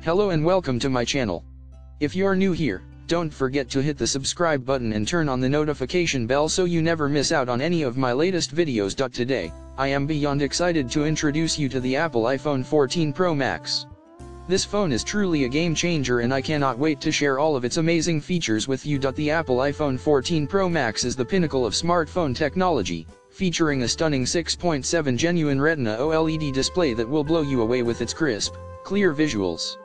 Hello and welcome to my channel. If you're new here, don't forget to hit the subscribe button and turn on the notification bell so you never miss out on any of my latest videos. Today, I am beyond excited to introduce you to the Apple iPhone 14 Pro Max. This phone is truly a game changer and I cannot wait to share all of its amazing features with you. The Apple iPhone 14 Pro Max is the pinnacle of smartphone technology, featuring a stunning 6.7 genuine Retina OLED display that will blow you away with its crisp, clear visuals.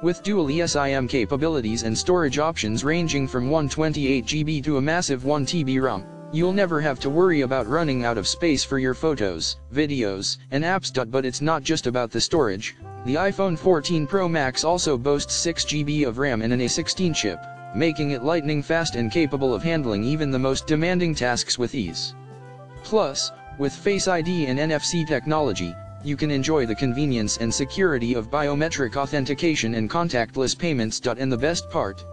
With dual eSIM capabilities and storage options ranging from 128 GB to a massive 1 TB ROM, you'll never have to worry about running out of space for your photos, videos, and apps. But it's not just about the storage. The iPhone 14 Pro Max also boasts 6 GB of RAM and an A16 chip, making it lightning fast and capable of handling even the most demanding tasks with ease. Plus, with Face ID and NFC technology, you can enjoy the convenience and security of biometric authentication and contactless payments. And the best part?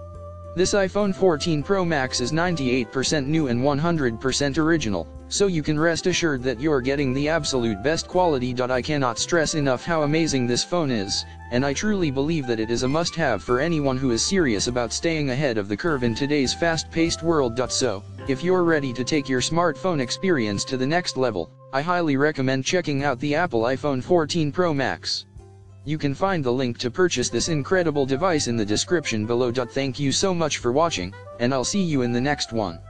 This iPhone 14 Pro Max is 98% new and 100% original, so you can rest assured that you're getting the absolute best quality. I cannot stress enough how amazing this phone is, and I truly believe that it is a must-have for anyone who is serious about staying ahead of the curve in today's fast-paced world. So, if you're ready to take your smartphone experience to the next level, I highly recommend checking out the Apple iPhone 14 Pro Max. You can find the link to purchase this incredible device in the description below. Thank you so much for watching, and I'll see you in the next one.